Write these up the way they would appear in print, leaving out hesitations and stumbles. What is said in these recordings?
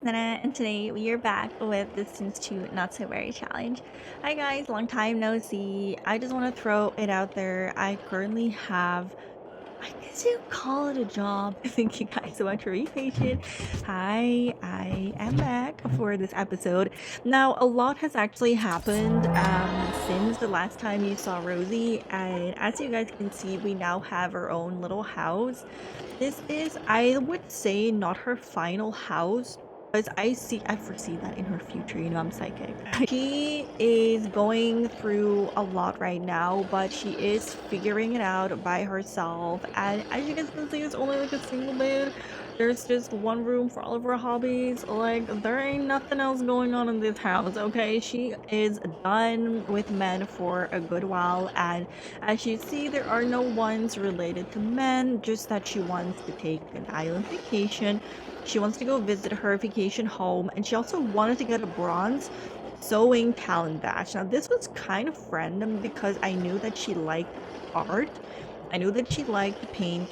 Nenna, and today we are back with the Sims 2 Not So Very Challenge. Hi guys, long time no see. I just want to throw it out there. I currently have, I guess you call it a job. Thank you guys so much for being patient. Hi, I am back for this episode. Now, a lot has actually happened since the last time you saw Rosie, and as you guys can see, we now have our own little house. This is, I would say, not her final house, because I foresee that in her future, I'm psychic. She is going through a lot right now, but she is figuring it out by herself. And as you guys can see, it's only like a single bed. There's just one room for all of her hobbies. Like, there ain't nothing else going on in this house, okay? She is done with men for a good while, and as you see, there are no ones related to men, just that she wants to take an island vacation. She wants to go visit her vacation home, and she also wanted to get a bronze sewing talent badge. Now, this was kind of random because I knew that she liked art. I knew that she liked to paint.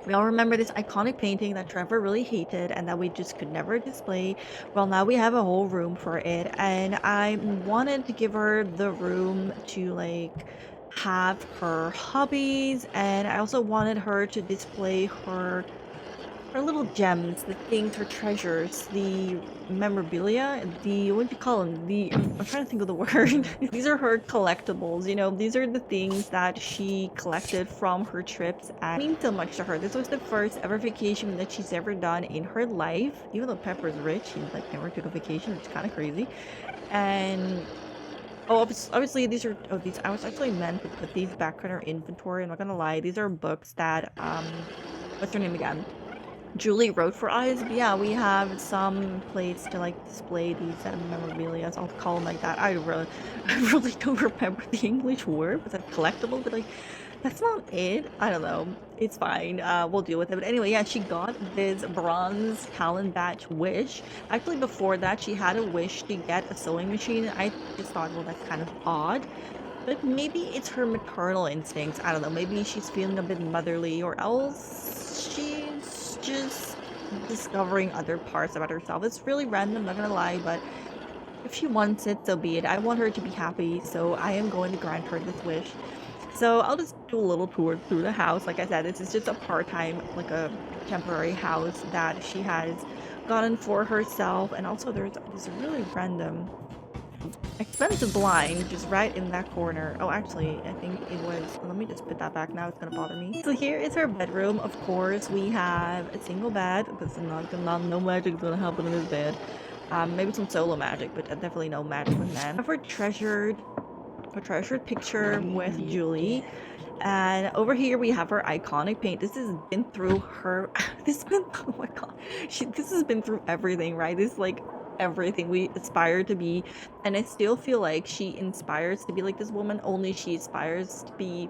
We all remember this iconic painting that Trevor really hated and that we just could never display. Well, now we have a whole room for it, and I wanted to give her the room to like have her hobbies, and I also wanted her to display her little gems, the things, her treasures, the memorabilia, the what do you call them? I'm trying to think of the word. These are her collectibles, these are the things that she collected from her trips and mean so much to her. This was the first ever vacation that she's ever done in her life. Even though Pepper's rich, she like never took a vacation, which is kind of crazy. And obviously these are these I was actually meant to put these back in her inventory. I'm not gonna lie, these are books that what's her name again? Julie wrote for us. But yeah, we have some place to like display these memorabilia. I'll call them like that. I really don't remember the English word. Was that collectible? But like, that's not it. I don't know. It's fine. We'll deal with it. But anyway, yeah, she got this bronze talent badge wish. Actually, before that, she had a wish to get a sewing machine. I just thought, well, that's kind of odd. But maybe it's her maternal instincts. I don't know. Maybe she's feeling a bit motherly, or else she's just discovering other parts about herself. It's really random, not gonna lie, but if she wants it, so be it. I want her to be happy, so I am going to grant her this wish. So I'll just do a little tour through the house. Like I said, this is just a part-time, like a temporary house that she has gotten for herself. And also there's this really random expensive blind just right in that corner. Oh, actually, I think it was, let me just put that back now, it's gonna bother me. So here is her bedroom. Of course, we have a single bed because no magic is gonna happen in this bed. Maybe some solo magic, but definitely no magic with men. I have a treasured picture with Julie. And over here we have her iconic paint. This has been through her oh my god, this has been through everything, right? This is like everything we aspire to be, and I still feel like she inspires to be like this woman, only she aspires to be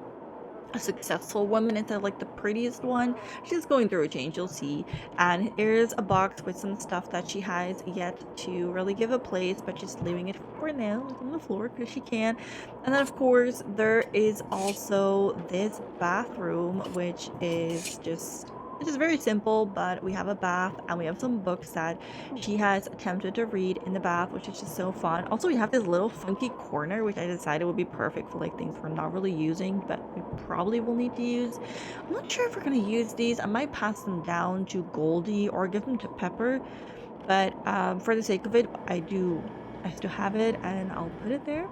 a successful woman instead of like the prettiest one. She's going through a change, you'll see. And here's a box with some stuff that she has yet to really give a place, but just leaving it for now on the floor because she can. And then of course there is also this bathroom, which is just, it's just very simple, but we have a bath and we have some books that she has attempted to read in the bath, which is just so fun. Also, we have this little funky corner, which I decided would be perfect for like things we're not really using, but we probably will need to use. I'm not sure if we're going to use these. I might pass them down to Goldie or give them to Pepper, but for the sake of it, I still have it and I'll put it there.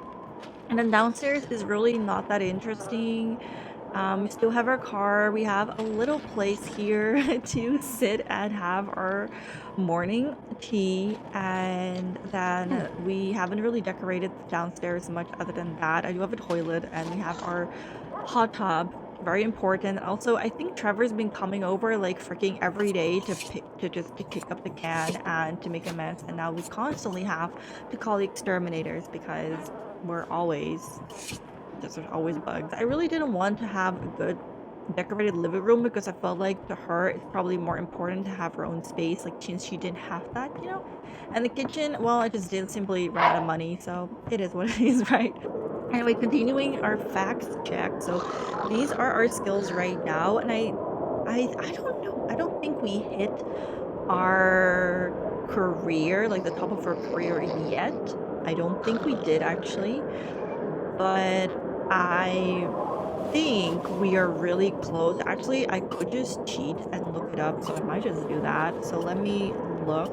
And then downstairs is really not that interesting. We still have our car. We have a little place here to sit and have our morning tea. And then we haven't really decorated downstairs much other than that. I do have a toilet and we have our hot tub. Very important. Also, I think Trevor's been coming over like freaking every day to kick up the can and to make a mess. And now we constantly have to call the exterminators because there's always bugs. I really didn't want to have a good decorated living room because I felt like to her it's probably more important to have her own space, like since she didn't have that. And the kitchen, well, I just did simply run out of money, so it is what it is, right? Anyway, continuing our facts check. So these are our skills right now, and I don't know. I don't think we hit our career, like the top of her career yet. I don't think we did actually, but I think we are really close. Actually, I could just cheat and look it up, so I might just do that. So let me look.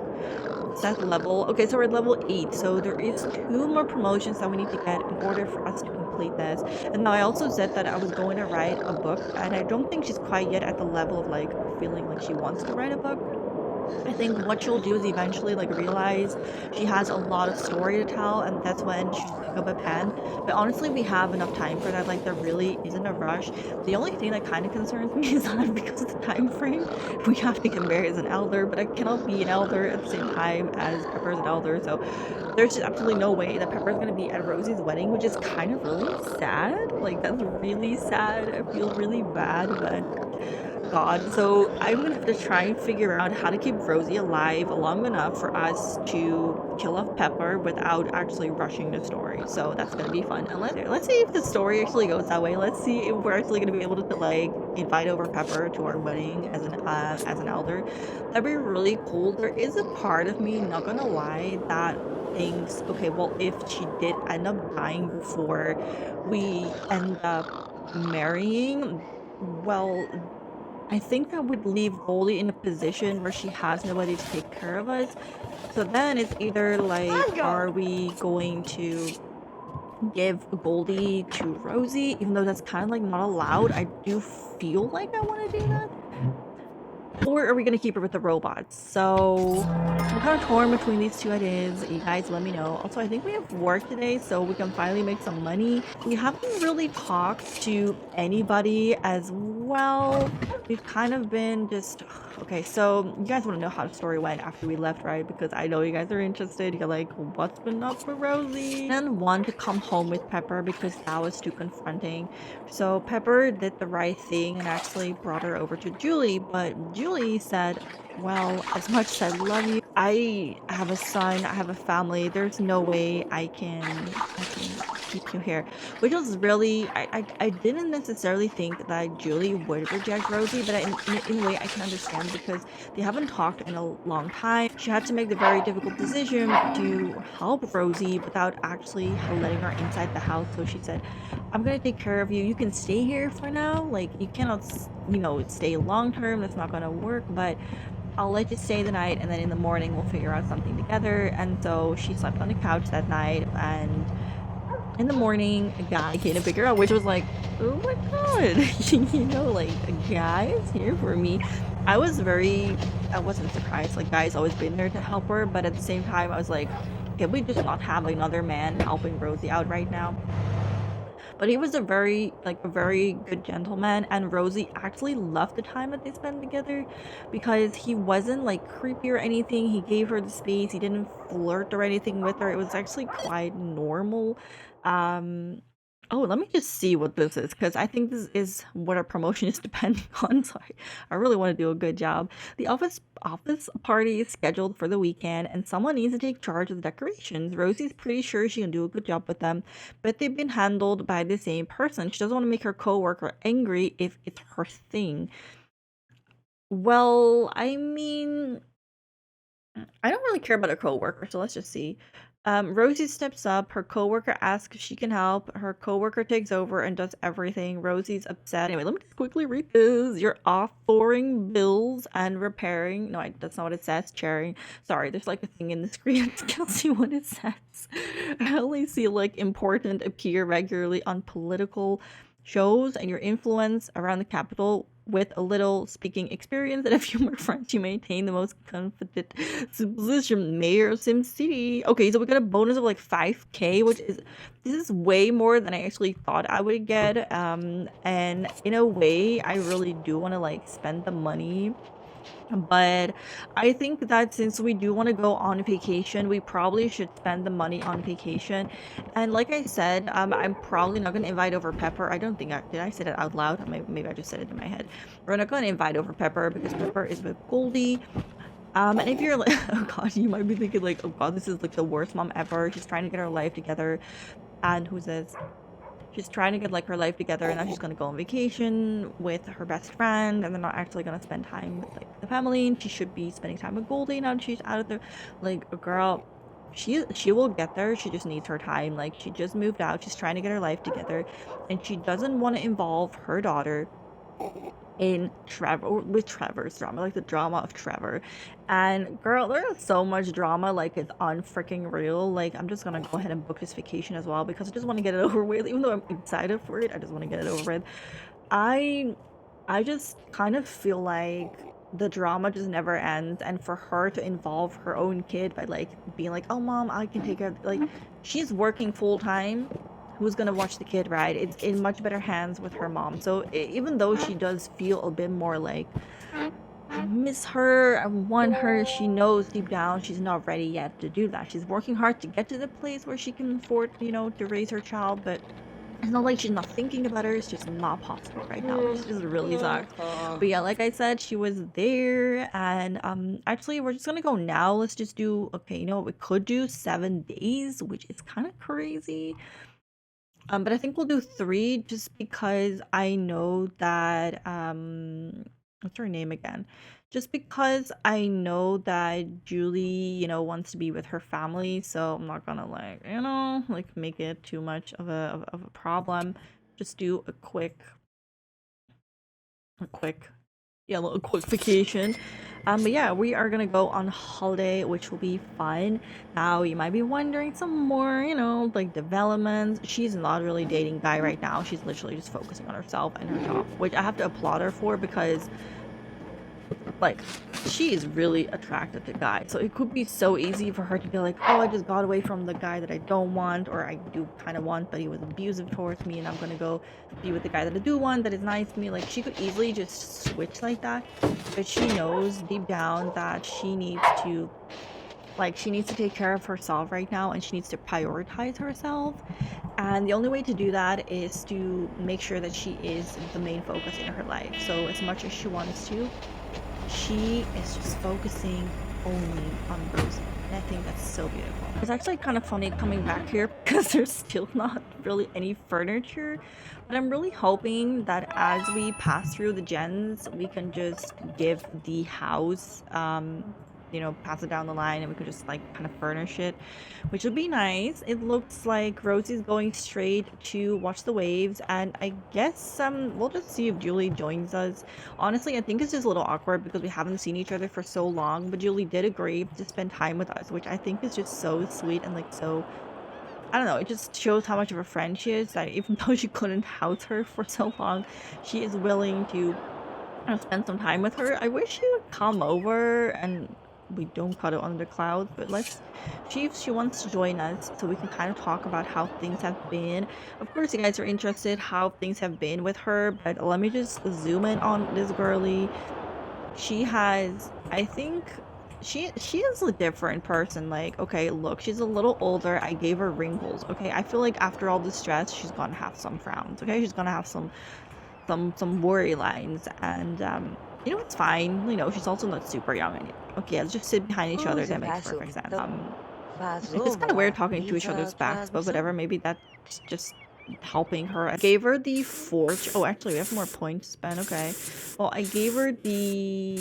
Set level. Okay, so we're at level 8. So there is 2 more promotions that we need to get in order for us to complete this. And now I also said that I was going to write a book, and I don't think she's quite yet at the level of like feeling like she wants to write a book. I think what she'll do is eventually like realize she has a lot of story to tell, and that's when she'll pick up a pen. But honestly, we have enough time for that. Like there really isn't a rush. The only thing that kind of concerns me is that because of the time frame, we have to get married as an elder, but I cannot be an elder at the same time as Pepper's an elder. So there's just absolutely no way that Pepper's gonna be at Rosie's wedding, which is kind of really sad. Like that's really sad. I feel really bad, but God. So I'm gonna have to try and figure out how to keep Rosie alive long enough for us to kill off Pepper without actually rushing the story. So that's gonna be fun. And let's see if the story actually goes that way. Let's see if we're actually gonna be able to like invite over Pepper to our wedding as an elder. That'd be really cool. There is a part of me, not gonna lie, that thinks, okay, well, if she did end up dying before we end up marrying, well, I think that would leave Goldie in a position where she has nobody to take care of us. So then it's either like, are we going to give Goldie to Rosie, even though that's kind of like not allowed? I do feel like I want to do that. Or are we gonna keep her with the robots? So I'm kind of torn between these two ideas. You guys let me know. Also, I think we have work today, so we can finally make some money. We haven't really talked to anybody as well. We've kind of been just... Okay, so you guys want to know how the story went after we left, right? Because I know you guys are interested. You're like, what's been up with Rosie? And want to come home with Pepper because that was too confronting. So Pepper did the right thing and actually brought her over to Julie, but Julie said, well, as much as I love you, I have a son, I have a family, there's no way I can keep you here. Which was really, I didn't necessarily think that Julie would reject Rosie, but in a way I can understand because they haven't talked in a long time. She had to make the very difficult decision to help Rosie without actually letting her inside the house. So she said, I'm gonna take care of you. You can stay here for now. Like, you cannot, you know, stay long term. That's not gonna work, but I'll let you stay the night, and then in the morning we'll figure out something together. And so she slept on the couch that night, and in the morning a guy came to pick her up, which was like, oh my god. You know, like a guy is here for me. I wasn't surprised. Like, guy's always been there to help her, but at the same time I was like, can we just not have another man helping Rosie out right now? But he was a very good gentleman, and Rosie actually loved the time that they spent together because he wasn't like creepy or anything. He gave her the space, he didn't flirt or anything with her. It was actually quite normal. um Oh, let me just see what this is, because I think this is what our promotion is depending on. Sorry, I really want to do a good job. The office party is scheduled for the weekend, and someone needs to take charge of the decorations. Rosie's pretty sure she can do a good job with them, but they've been handled by the same person. She doesn't want to make her coworker angry if it's her thing. Well, I mean, I don't really care about her coworker, so let's just see. Rosie steps up. Her coworker asks if she can help. Her coworker takes over and does everything. Rosie's upset. Anyway, let me just quickly read this. You're offboarding bills and repairing. No, that's not what it says. Chairing. Sorry, there's like a thing in the screen. I can't see what it says. I only see like important appear regularly on political shows, and your influence around the capital with a little speaking experience and a few more friends, you maintain the most confident position mayor of Sim City. Okay, so we got a bonus of like 5k, which is, this is way more than I actually thought I would get. And in a way, I really do want to like spend the money, but I think that since we do want to go on vacation, we probably should spend the money on vacation. And like I said, I'm probably not going to invite over Pepper. I don't think did I say that out loud? Maybe I just said it in my head. We're not going to invite over Pepper because Pepper is with Goldie. And if you're like, oh god, you might be thinking like, oh god, this is like the worst mom ever. She's trying to get her life together. And who's this? She's trying to get like her life together, and now she's gonna go on vacation with her best friend, and they're not actually gonna spend time with like the family. And she should be spending time with Goldie now that she's out of there. Like, a girl, she will get there. She just needs her time. Like, she just moved out. She's trying to get her life together, and she doesn't want to involve her daughter in Trevor's drama, like the drama of Trevor. And girl, there's so much drama, like it's unfreaking real. Like, I'm just gonna go ahead and book this vacation as well because I just want to get it over with. Even though I'm excited for it, I just want to get it over with. I I just kind of feel like the drama just never ends, and for her to involve her own kid by like being like, "Oh, mom, I can take care of," like, she's working full time. Who's gonna watch the kid, right? It's in much better hands with her mom. So even though she does feel a bit more like I miss her, I want her, she knows deep down she's not ready yet to do that. She's working hard to get to the place where she can afford, to raise her child, but it's not like she's not thinking about her, it's just not possible right now, which just really sucks. But yeah, like I said, she was there, and actually we're just gonna go now. Let's just do, okay, we could do 7 days, which is kind of crazy. But I think we'll do 3 just because I know that what's her name again? Just because I know that Julie, wants to be with her family, so I'm not gonna like make it too much of a problem. Just do a quick yeah, a little quick vacation. But yeah, we are gonna go on holiday, which will be fun. Now, you might be wondering some more, like developments. She's not really dating guy right now. She's literally just focusing on herself and her job, which I have to applaud her for because like she is really attracted to guys, so it could be so easy for her to be like, oh, I just got away from the guy that I don't want, or I do kind of want, but he was abusive towards me, and I'm gonna go be with the guy that I do want, that is nice to me. Like, she could easily just switch like that, but she knows deep down that she needs to take care of herself right now, and she needs to prioritize herself. And the only way to do that is to make sure that she is the main focus in her life. So as much as she wants to, she is just focusing only on Rosé. And I think that's so beautiful. It's actually kind of funny coming back here because there's still not really any furniture. But I'm really hoping that as we pass through the gens, we can just give the house, pass it down the line, and we could just like kind of furnish it, which would be nice. It looks like Rosie's going straight to watch the waves, and I guess we'll just see if Julie joins us. Honestly, I think it's just a little awkward because we haven't seen each other for so long, but Julie did agree to spend time with us, which I think is just so sweet and like so, I don't know, it just shows how much of a friend she is, that even though she couldn't house her for so long, she is willing to spend some time with her. I wish she would come over and we don't cut it under clouds, but let's see if she wants to join us so we can kind of talk about how things have been. Of course, you guys are interested how things have been with her, but let me just zoom in on this girly. She has, I think, she is a different person. Like, okay, look, she's a little older. I gave her wrinkles. Okay, I feel like after all the stress, she's gonna have some frowns. Okay, she's gonna have some worry lines, and it's fine. She's also not super young. And okay, let's just sit behind each other. That makes perfect sense. It's kind of weird talking to each other's backs, but whatever. Maybe that's just helping her. I gave her the forge. Oh, actually, we have more points to spend. Okay. Well, I gave her the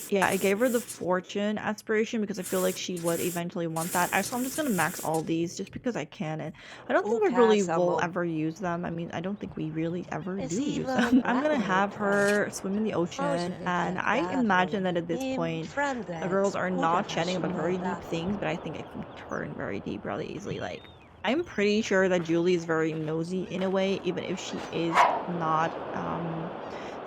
yeah, I gave her the fortune aspiration because I feel like she would eventually want that. Actually, I'm just gonna max all these just because I can, and I don't think we really will ever use them. I mean, I don't think we really ever do use them. I'm gonna have her swim in the ocean, and I imagine that at this point, the girls are not chatting about very deep things, but I think it can turn very deep really easily. Like, I'm pretty sure that Julie is very nosy in a way, even if she is not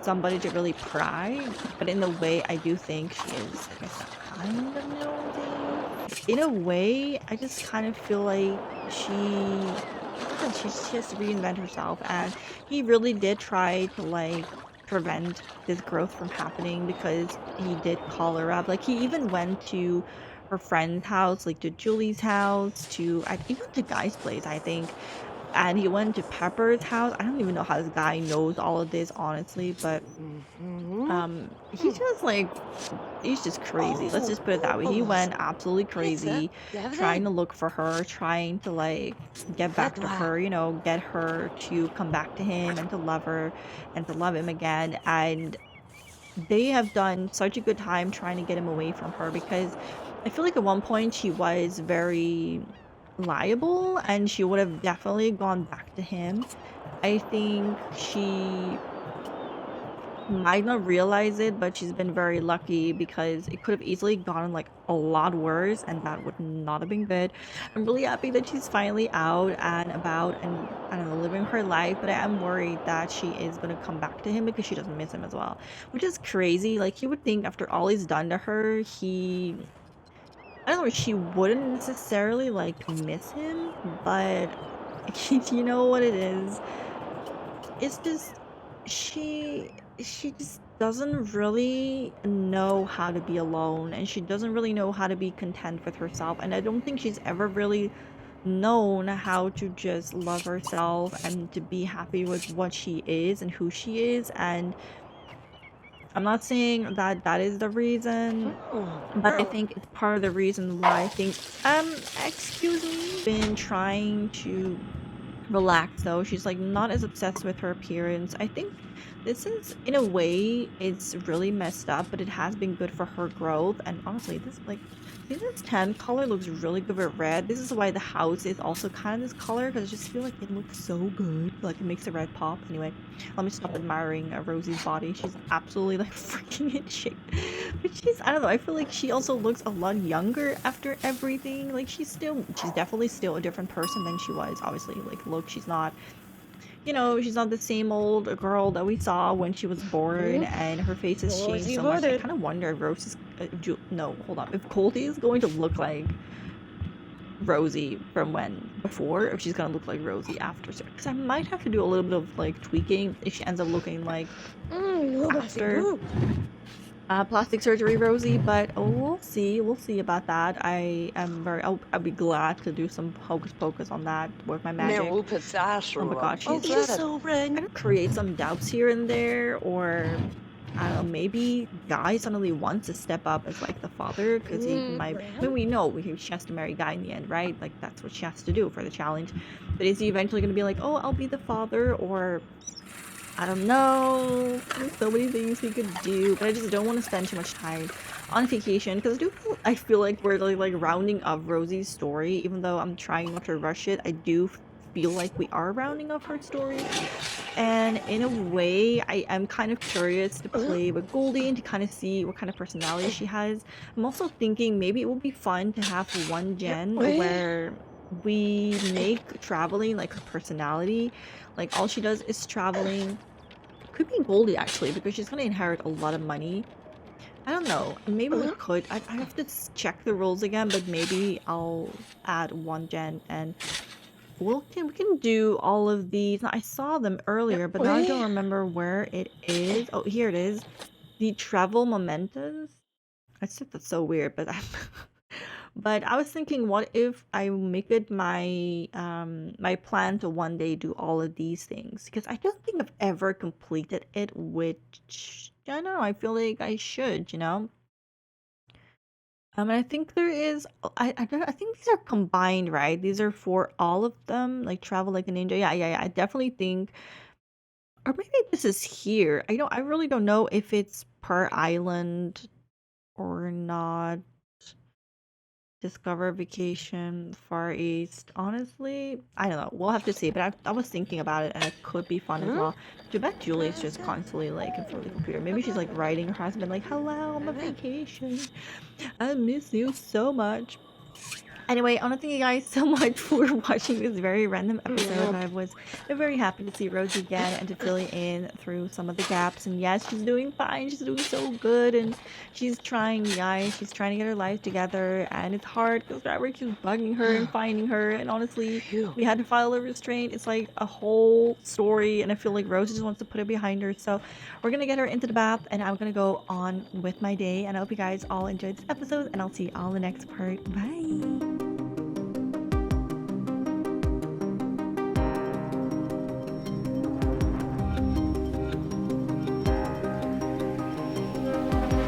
somebody to really pry, but in the way I do think she is, I guess, kind of nosy. In a way, I just kind of feel like she has to reinvent herself, and he really did try to like prevent this growth from happening because he did call her up. Like, he even went to her friend's house, like to Julie's house, to even to Guy's place, I think, and he went to Pepper's house. I don't even know how this guy knows all of this, honestly, but Mhm. he's just like he's just crazy. Let's Oh, just put it that way. He Rose. went absolutely crazy, trying 𝒂𝒂𝒆 to look for her, trying to like get back to 𝒂�𒏄𝒄𝒆 her, get her to come back to him and to love her and to love him again. And they have done such a good time trying to get him away from her because I feel like at one point she was very liable and she would have definitely gone back to him. I think she might not realize it, but she's been very lucky because it could have easily gotten like a lot worse, and that would not have been good. I'm really happy that she's finally out and about and I don't know, living her life, but I am worried that she is gonna come back to him because she doesn't miss him as well, which is crazy. Like you would think after all he's done to her, I don't know, she wouldn't necessarily like miss him, but you know what it is? It's just she just doesn't really know how to be alone and she doesn't really know how to be content with herself, and I don't think she's ever really known how to just love herself and to be happy with what she is and who she is. And I'm not saying that that is the reason, but I think it's part of the reason why I think excuse me, been trying to relax though. She's like not as obsessed with her appearance. I think this is in a way it's really messed up, but it has been good for her growth. And honestly, this like see this tan color looks really good with red. This is why the house is also kind of this color because I just feel like it looks so good. Like it makes the red pop. Anyway, let me stop admiring Rosie's body. She's absolutely like freaking in shape. But she's I don't know. I feel like she also looks a lot younger after everything. Like she's definitely still a different person than she was. Obviously, like look, she's not the same old girl that we saw when she was born, Mhm. and her face has changed Rosie so much. I hooded. kind of wonder if Rose is no, hold on. If Goldie is going to look like Rosie from when before, or if she's gonna look like Rosie after. Because I might have to do a little bit of like tweaking if she ends up looking like Rosie after boo. plastic surgery Rosie, but we'll see about that. I'll be glad to do some hocus pocus on that, work my magic. Oh my god, she's just 𝒂💄💄💄 kind of create some doubts here and there, or I don't know, maybe Guy suddenly wants to step up as like the father because he might. I mean, we know she has to marry Guy in the end, right? Like that's what she has to do for the challenge. But is he eventually going to be like, oh, I'll be the father, or I don't know. There's so many things he could do, but I just don't want to spend too much time on vacation because I feel like we're like rounding up Rosie's story, even though I'm trying not to rush it. I do feel like we are rounding up her story, and in a way, I am kind of curious to play with Goldie and to kind of see what kind of personality she has. I'm also thinking maybe it would be fun to have one gen where we make traveling like her personality. Like all she does is traveling. Could be Goldie actually, because she's gonna inherit a lot of money. I don't know. Maybe we could. I have to check the rules again, but maybe I'll add one gen and we can do all of these. I saw them earlier, but now I don't remember where it is. Oh, here it is. The travel mementos. I said that's so weird, but but I was thinking, what if I make it my plan to one day do all of these things? Because I don't think I've ever completed it, which I don't know, I feel like I should. And I think there is I think these are combined, right? These are for all of them, like travel like a ninja. Yeah. I definitely think, or maybe this is here. I really don't know if it's per island or not. Discover vacation, Far East. Honestly, I don't know. We'll have to see. But I was thinking about it, and it could be fun as well. Too bad Julie's just constantly like in front of the computer. Maybe she's like writing her husband like, "Hello, I'm on vacation. I miss you so much." Anyway, I want to thank you guys so much for watching this very random episode. I was very happy to see Rosie again and to fill you in through some of the gaps. And yes, she's doing fine. She's doing so good. And she's trying, guys. She's trying to get her life together. And it's hard because Robert keeps bugging her and finding her. And honestly, Phew. we had to file a restraint. It's like a whole story. And I feel like Rosie just wants to put it behind her. So we're going to get her into the bath. And I'm going to go on with my day. And I hope you guys all enjoyed this episode. And I'll see you all in the next part. Bye.